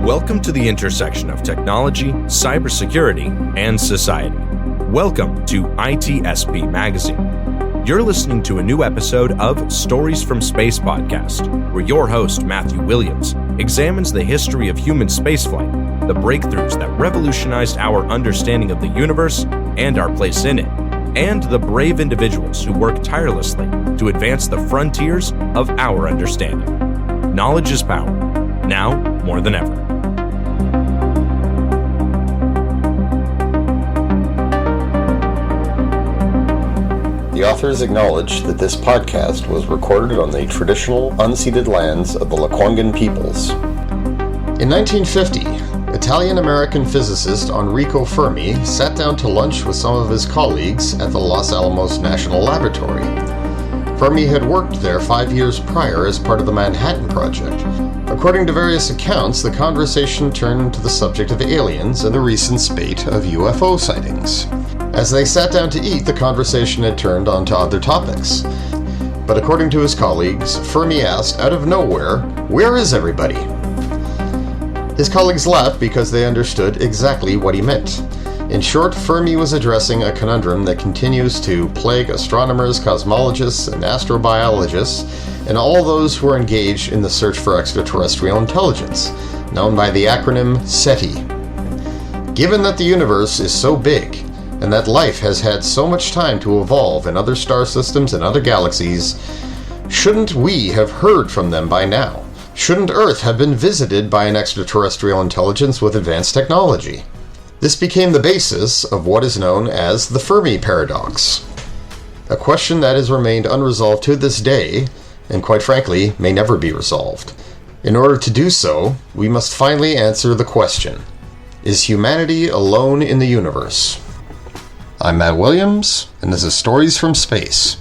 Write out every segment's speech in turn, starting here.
Welcome to the intersection of technology, cybersecurity, and society. Welcome to ITSP Magazine. You're listening to a new episode of Stories from Space podcast, where your host, Matthew Williams, examines the history of human spaceflight, the breakthroughs that revolutionized our understanding of the universe and our place in it, and the brave individuals who work tirelessly to advance the frontiers of our understanding. Knowledge is power, now more than ever. The authors acknowledge that this podcast was recorded on the traditional, unceded lands of the Lekwungen peoples. In 1950, Italian-American physicist Enrico Fermi sat down to lunch with some of his colleagues at the Los Alamos National Laboratory. Fermi had worked there 5 years prior as part of the Manhattan Project. According to various accounts, the conversation turned to the subject of aliens and the recent spate of UFO sightings. As they sat down to eat, the conversation had turned onto other topics. But according to his colleagues, Fermi asked, out of nowhere, "Where is everybody?" His colleagues laughed because they understood exactly what he meant. In short, Fermi was addressing a conundrum that continues to plague astronomers, cosmologists, and astrobiologists, and all those who are engaged in the search for extraterrestrial intelligence, known by the acronym SETI. Given that the universe is so big, and that life has had so much time to evolve in other star systems and other galaxies, shouldn't we have heard from them by now? Shouldn't Earth have been visited by an extraterrestrial intelligence with advanced technology? This became the basis of what is known as the Fermi paradox, a question that has remained unresolved to this day, and quite frankly, may never be resolved. In order to do so, we must finally answer the question: is humanity alone in the universe? I'm Matt Williams, and this is Stories from Space.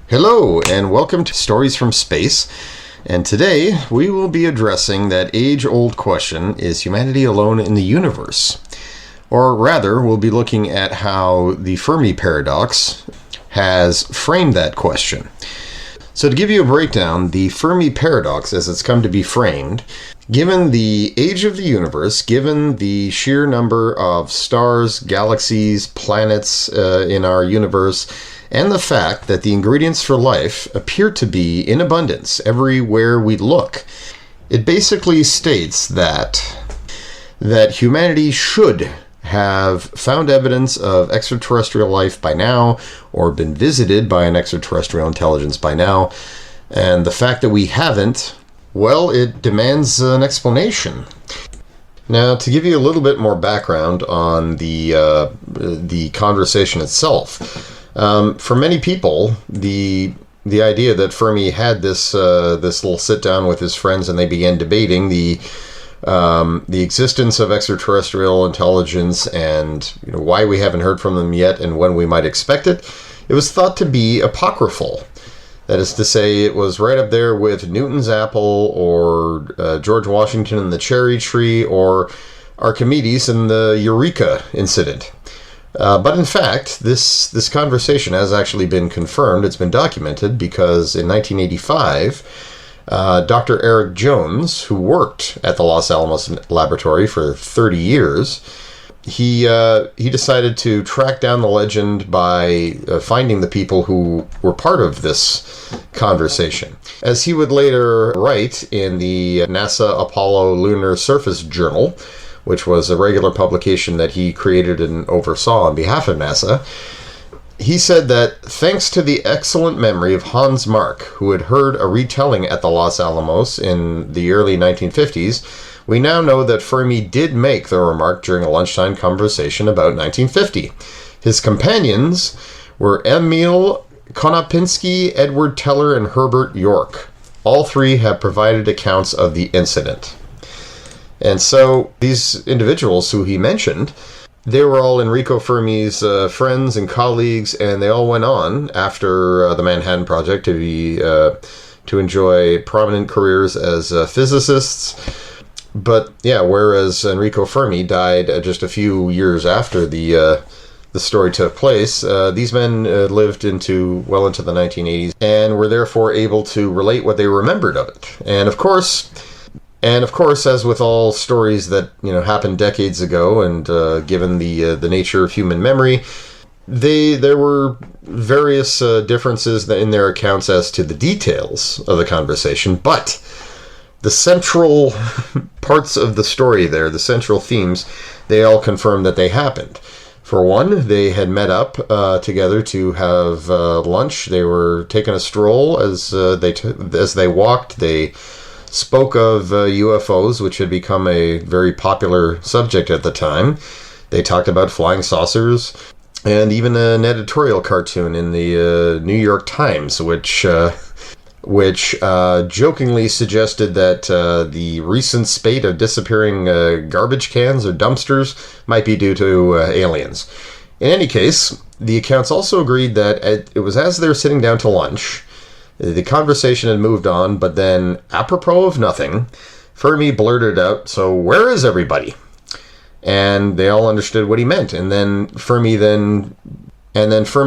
Hello, and welcome to Stories from Space. And today, we will be addressing that age-old question, is humanity alone in the universe? Or rather, we'll be looking at how the Fermi paradox has framed that question. So to give you a breakdown, the Fermi paradox, as it's come to be framed, given the age of the universe, given the sheer number of stars, galaxies, planets in our universe, and the fact that the ingredients for life appear to be in abundance everywhere we look, it basically states that humanity should have found evidence of extraterrestrial life by now, or been visited by an extraterrestrial intelligence by now, and the fact that we haven't, well, it demands an explanation. Now, to give you a little bit more background on the conversation itself, for many people, the idea that Fermi had this little sit down with his friends and they began debating the existence of extraterrestrial intelligence and why we haven't heard from them yet and when we might expect it, it was thought to be apocryphal. That is to say, it was right up there with Newton's apple or George Washington and the cherry tree or Archimedes and the Eureka incident. But in fact, this conversation has actually been confirmed. It's been documented because in 1985, Dr. Eric Jones, who worked at the Los Alamos Laboratory for 30 years, he decided to track down the legend by finding the people who were part of this conversation. As he would later write in the NASA Apollo Lunar Surface Journal, which was a regular publication that he created and oversaw on behalf of NASA, he said that thanks to the excellent memory of Hans Mark, who had heard a retelling at the Los Alamos in the early 1950s, we now know that Fermi did make the remark during a lunchtime conversation about 1950. His companions were Emil Konopinski, Edward Teller, and Herbert York. All three have provided accounts of the incident. And so these individuals who he mentioned, they were all Enrico Fermi's friends and colleagues, and they all went on after the Manhattan Project to enjoy prominent careers as physicists. But yeah, whereas Enrico Fermi died just a few years after the story took place, these men lived well into the 1980s and were therefore able to relate what they remembered of it. And of course, as with all stories that happened decades ago, and given the nature of human memory, there were various differences in their accounts as to the details of the conversation, but the central parts of the story there, the central themes, they all confirmed that they happened. For one, they had met up together to have lunch. They were taking a stroll. As they walked, they spoke of UFOs, which had become a very popular subject at the time. They talked about flying saucers, and even an editorial cartoon in the New York Times, which jokingly suggested that the recent spate of disappearing garbage cans or dumpsters might be due to aliens. In any case, the accounts also agreed that it was as they were sitting down to lunch, the conversation had moved on, but then, apropos of nothing, Fermi blurted out, "So where is everybody?" And they all understood what he meant. And then Fermi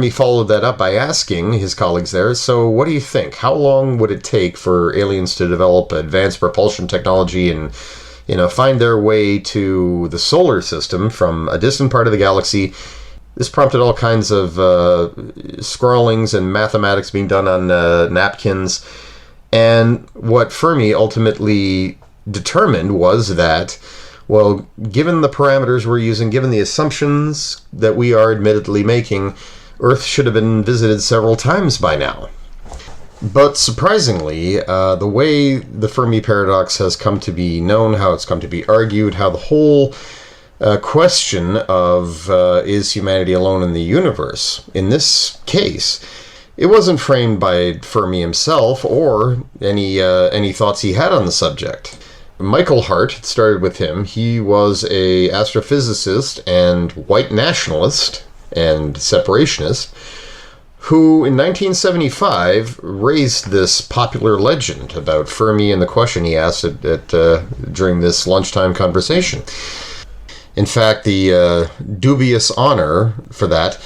followed that up by asking his colleagues there, "So what do you think? How long would it take for aliens to develop advanced propulsion technology and, find their way to the solar system from a distant part of the galaxy?" This prompted all kinds of scrawlings and mathematics being done on napkins. And what Fermi ultimately determined was that, well, given the parameters we're using, given the assumptions that we are admittedly making, Earth should have been visited several times by now. But surprisingly, the way the Fermi paradox has come to be known, how it's come to be argued, how the whole question of is humanity alone in the universe, in this case, it wasn't framed by Fermi himself or any thoughts he had on the subject. Michael Hart, it started with him. He was a astrophysicist and white nationalist and separationist who in 1975 raised this popular legend about Fermi and the question he asked during this lunchtime conversation. In fact, the dubious honor for that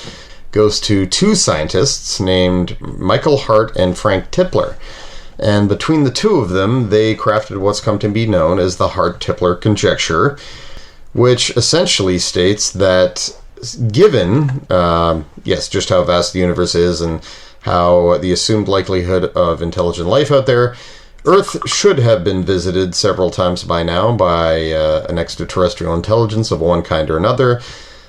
goes to two scientists named Michael Hart and Frank Tipler. And between the two of them, they crafted what's come to be known as the Hart-Tipler conjecture, which essentially states that given, just how vast the universe is and how the assumed likelihood of intelligent life out there, Earth should have been visited several times by now by an extraterrestrial intelligence of one kind or another.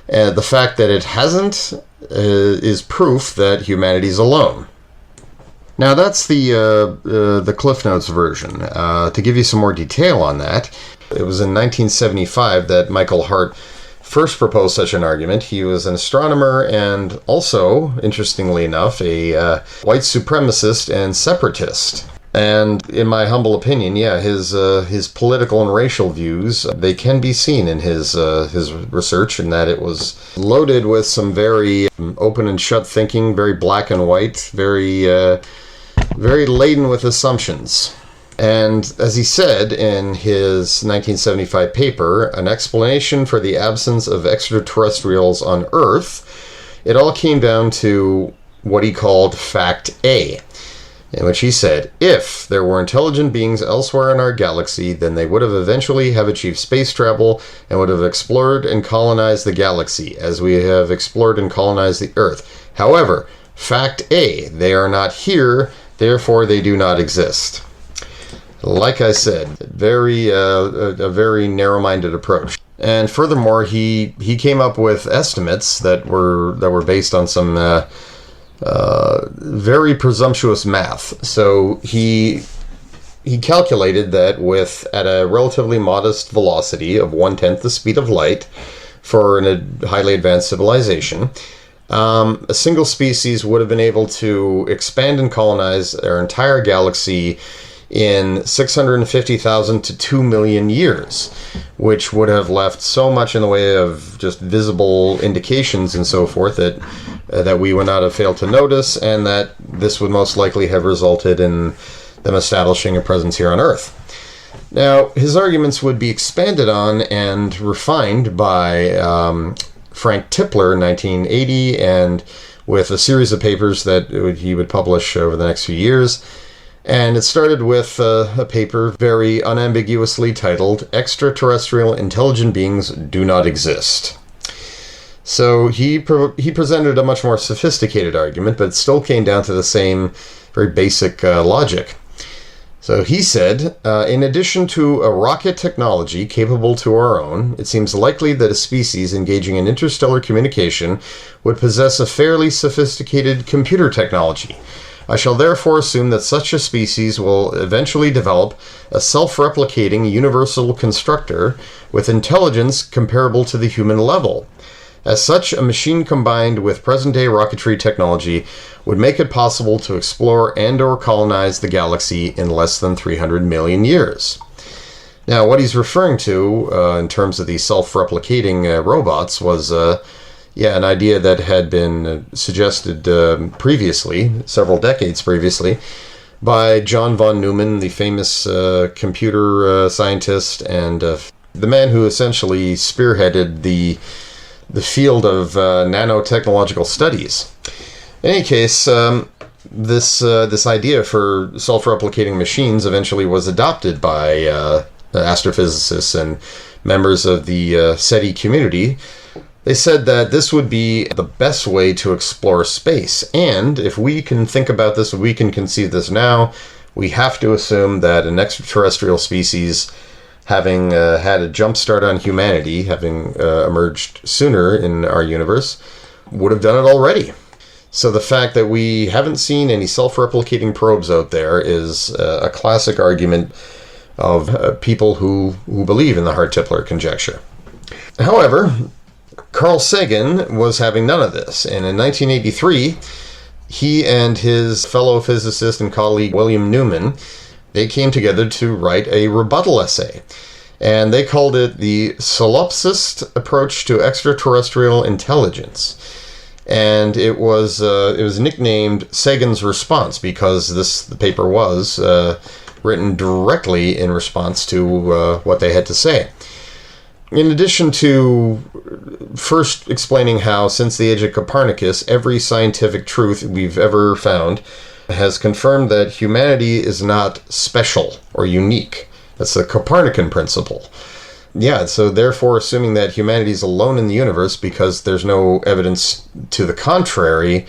The fact that it hasn't is proof that humanity is alone. Now that's the Cliff Notes version. To give you some more detail on that, it was in 1975 that Michael Hart first proposed such an argument. He was an astronomer and also, interestingly enough, a white supremacist and separatist. And in my humble opinion, his political and racial views, they can be seen in his research, in that it was loaded with some very open and shut thinking, very black and white, very laden with assumptions. And as he said in his 1975 paper, An Explanation for the Absence of Extraterrestrials on Earth, it all came down to what he called Fact A, in which he said, if there were intelligent beings elsewhere in our galaxy, then they would have eventually have achieved space travel and would have explored and colonized the galaxy, as we have explored and colonized the Earth. However, Fact A, they are not here, therefore they do not exist. Like I said, a very narrow-minded approach. And furthermore, he came up with estimates that were based on some very presumptuous math. So he calculated that at a relatively modest velocity of 1/10 the speed of light for a highly advanced civilization, a single species would have been able to expand and colonize our entire galaxy in 650,000 to 2 million years, which would have left so much in the way of just visible indications and so forth that we would not have failed to notice, and that this would most likely have resulted in them establishing a presence here on Earth. Now, his arguments would be expanded on and refined by Frank Tipler in 1980, and with a series of papers that he would publish over the next few years. And it started with a paper very unambiguously titled, "Extraterrestrial Intelligent Beings Do Not Exist." So he presented a much more sophisticated argument, but it still came down to the same very basic logic. So he said, in addition to a rocket technology capable to our own, it seems likely that a species engaging in interstellar communication would possess a fairly sophisticated computer technology. I shall therefore assume that such a species will eventually develop a self-replicating universal constructor with intelligence comparable to the human level. As such, a machine combined with present-day rocketry technology would make it possible to explore and/or colonize the galaxy in less than 300 million years. Now, what he's referring to in terms of these self-replicating robots was an idea that had been suggested previously, several decades previously, by John von Neumann, the famous computer scientist and the man who essentially spearheaded the field of nanotechnological studies. In any case, this idea for self-replicating machines eventually was adopted by astrophysicists and members of the SETI community. They said that this would be the best way to explore space, and if we can think about this, we can conceive this now, we have to assume that an extraterrestrial species, having had a jump start on humanity, having emerged sooner in our universe, would have done it already. So the fact that we haven't seen any self-replicating probes out there is a classic argument of people who believe in the Hart-Tipler conjecture. However, Carl Sagan was having none of this, and in 1983, he and his fellow physicist and colleague William Newman, they came together to write a rebuttal essay, and they called it the Solipsist Approach to Extraterrestrial Intelligence. And it was nicknamed Sagan's Response because the paper was written directly in response to what they had to say. In addition to first explaining how, since the age of Copernicus, every scientific truth we've ever found has confirmed that humanity is not special or unique. That's the Copernican principle. Yeah, so therefore assuming that humanity is alone in the universe because there's no evidence to the contrary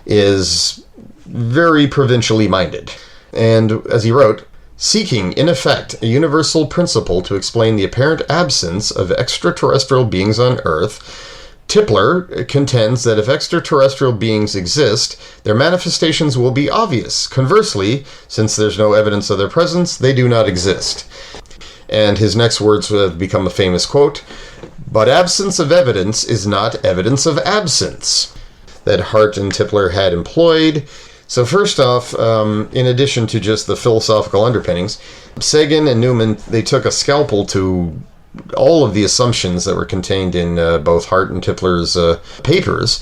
is very provincially minded. And as he wrote, seeking, in effect, a universal principle to explain the apparent absence of extraterrestrial beings on Earth, Tipler contends that if extraterrestrial beings exist, their manifestations will be obvious. Conversely, since there's no evidence of their presence, they do not exist. And his next words have become a famous quote, "But absence of evidence is not evidence of absence," that Hart and Tipler had employed. So first off, in addition to just the philosophical underpinnings, Sagan and Newman, they took a scalpel to all of the assumptions that were contained in both Hart and Tipler's papers.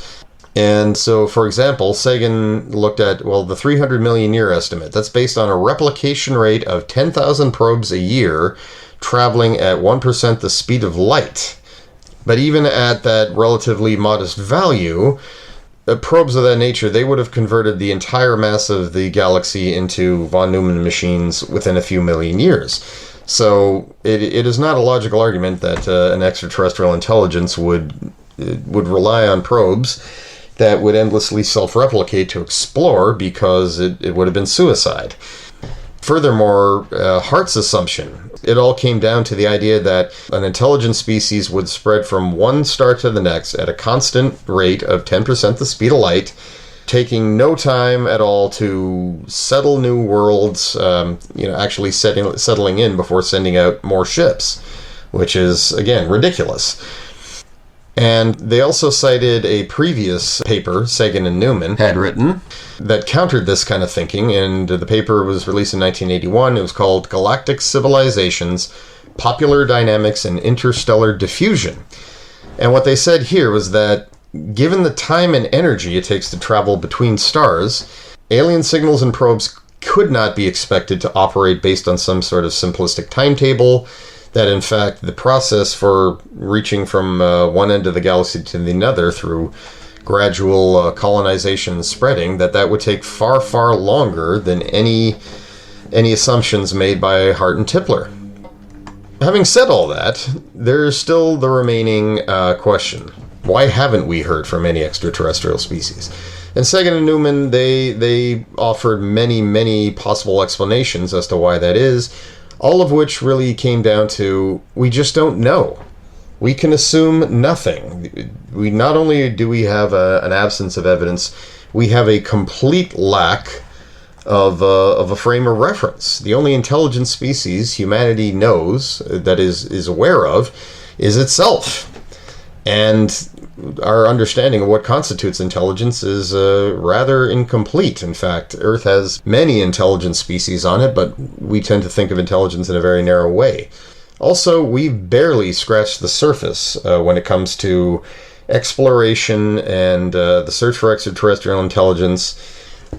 And so, for example, Sagan looked at, the 300 million year estimate. That's based on a replication rate of 10,000 probes a year, traveling at 1% the speed of light. But even at that relatively modest value, probes of that nature, they would have converted the entire mass of the galaxy into von Neumann machines within a few million years. So it is not a logical argument that an extraterrestrial intelligence would rely on probes that would endlessly self-replicate to explore, because it would have been suicide. Furthermore, Hart's assumption, it all came down to the idea that an intelligent species would spread from one star to the next at a constant rate of 10% the speed of light, taking no time at all to settle new worlds, actually settling in before sending out more ships, which is, again, ridiculous. And they also cited a previous paper Sagan and Newman had written that countered this kind of thinking, and the paper was released in 1981. It was called Galactic Civilizations, Popular Dynamics and Interstellar Diffusion. And what they said here was that given the time and energy it takes to travel between stars, alien signals and probes could not be expected to operate based on some sort of simplistic timetable, that in fact the process for reaching from one end of the galaxy to the other through gradual colonization and spreading, that would take far, far longer than any assumptions made by Hart and Tipler. Having said all that, there's still the remaining question. Why haven't we heard from any extraterrestrial species? And Sagan and Newman, they offered many, many possible explanations as to why that is, all of which really came down to, we just don't know. We can assume nothing. We not only do we have an absence of evidence, we have a complete lack of a frame of reference. The only intelligent species humanity knows, that is aware of, is itself. And our understanding of what constitutes intelligence is rather incomplete. In fact, Earth has many intelligent species on it, but we tend to think of intelligence in a very narrow way. Also, we've barely scratched the surface when it comes to exploration and the search for extraterrestrial intelligence.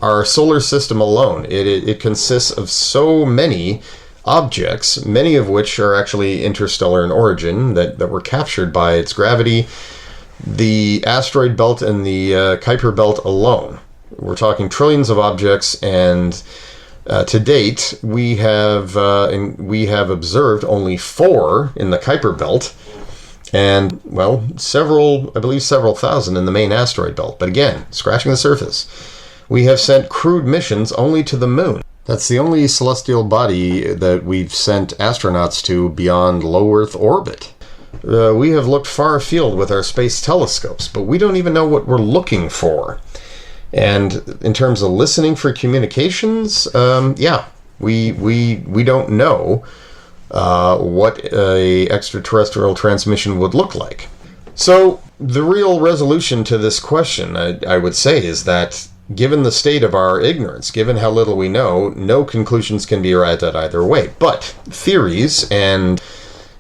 Our solar system alone, it consists of so many objects, many of which are actually interstellar in origin, that were captured by its gravity. The asteroid belt and the Kuiper belt alone, we're talking trillions of objects, and to date we have observed only 4 in the Kuiper belt, and I believe several thousand in the main asteroid belt. But again, scratching the surface. We have sent crewed missions only to the moon. That's the only celestial body that we've sent astronauts to beyond low Earth orbit. We have looked far afield with our space telescopes, but we don't even know what we're looking for. And in terms of listening for communications, we don't know what a extraterrestrial transmission would look like. So the real resolution to this question, I would say, is that given the state of our ignorance, given how little we know, no conclusions can be arrived at either way. But theories and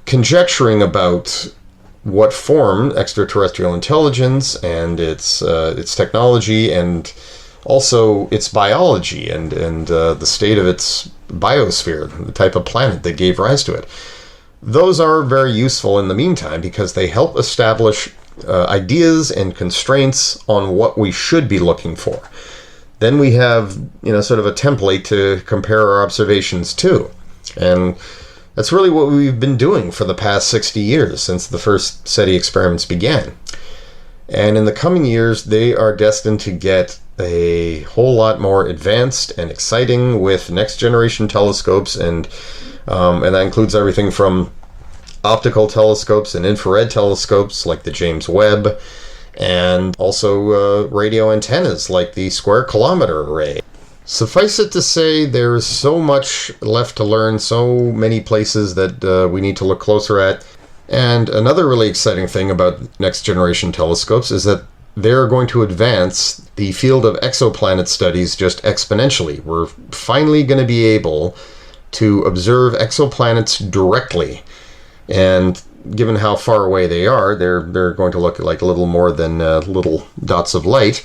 conjecturing about what form extraterrestrial intelligence and its technology and also its biology and the state of its biosphere, the type of planet that gave rise to it, those are very useful in the meantime because they help establish ideas and constraints on what we should be looking for. Then we have, sort of a template to compare our observations to. And that's really what we've been doing for the past 60 years since the first SETI experiments began. And in the coming years, they are destined to get a whole lot more advanced and exciting with next generation telescopes, and that includes everything from optical telescopes and infrared telescopes like the James Webb, and also radio antennas like the Square Kilometer Array. Suffice it to say, there is so much left to learn, so many places that we need to look closer at. And another really exciting thing about next generation telescopes is that they're going to advance the field of exoplanet studies just exponentially. We're finally going to be able to observe exoplanets directly. And given how far away they are, they're going to look like a little more than little dots of light.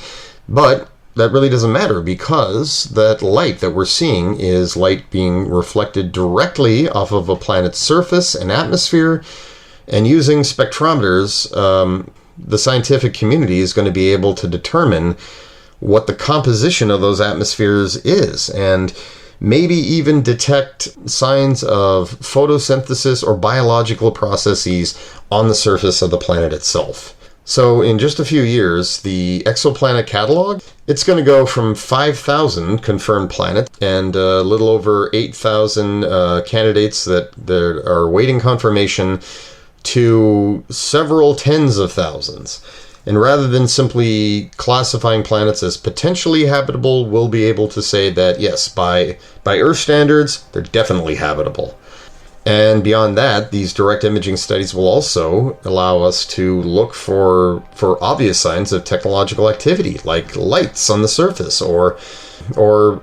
But that really doesn't matter because that light that we're seeing is light being reflected directly off of a planet's surface and atmosphere. And using spectrometers, the scientific community is going to be able to determine what the composition of those atmospheres is, and maybe even detect signs of photosynthesis or biological processes on the surface of the planet itself. So in just a few years, the exoplanet catalog, it's going to go from 5,000 confirmed planets and a little over 8,000 candidates that are awaiting confirmation to several tens of thousands. And rather than simply classifying planets as potentially habitable, we'll be able to say that, yes, by Earth standards, they're definitely habitable. And beyond that, these direct imaging studies will also allow us to look for obvious signs of technological activity, like lights on the surface or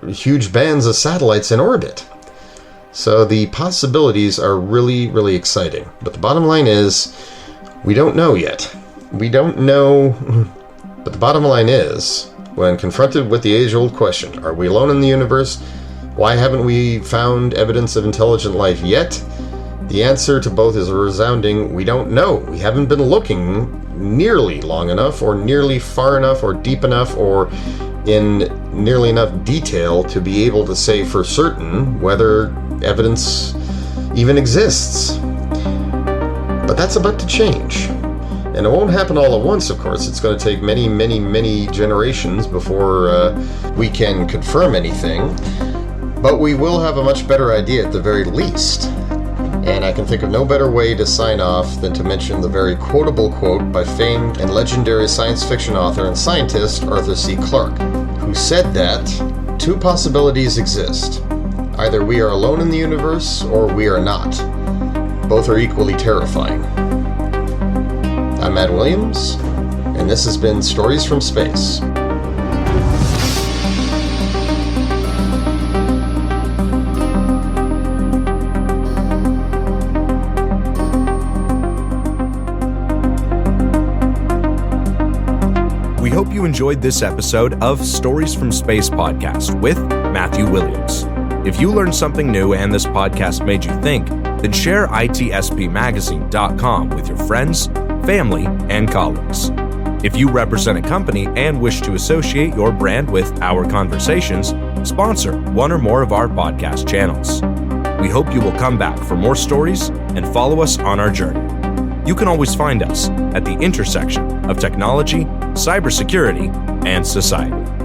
huge bands of satellites in orbit. So the possibilities are really, really exciting. But the bottom line is, we don't know yet. We don't know. But the bottom line is, when confronted with the age-old question, are we alone in the universe? Why haven't we found evidence of intelligent life yet? The answer to both is a resounding, we don't know. We haven't been looking nearly long enough, or nearly far enough, or deep enough, or in nearly enough detail to be able to say for certain whether evidence even exists. But that's about to change. And it won't happen all at once, of course. It's going to take many, many, many generations before we can confirm anything. But we will have a much better idea at the very least. And I can think of no better way to sign off than to mention the very quotable quote by famed and legendary science fiction author and scientist Arthur C. Clarke, who said that 2 possibilities exist. Either we are alone in the universe, or we are not. Both are equally terrifying. I'm Matt Williams, and this has been Stories from Space. We hope you enjoyed this episode of Stories from Space podcast with Matthew Williams. If you learned something new and this podcast made you think, then share itspmagazine.com with your friends, family, and colleagues. If you represent a company and wish to associate your brand with our conversations, sponsor one or more of our podcast channels. We hope you will come back for more stories and follow us on our journey. You can always find us at the intersection of technology, cybersecurity, and society.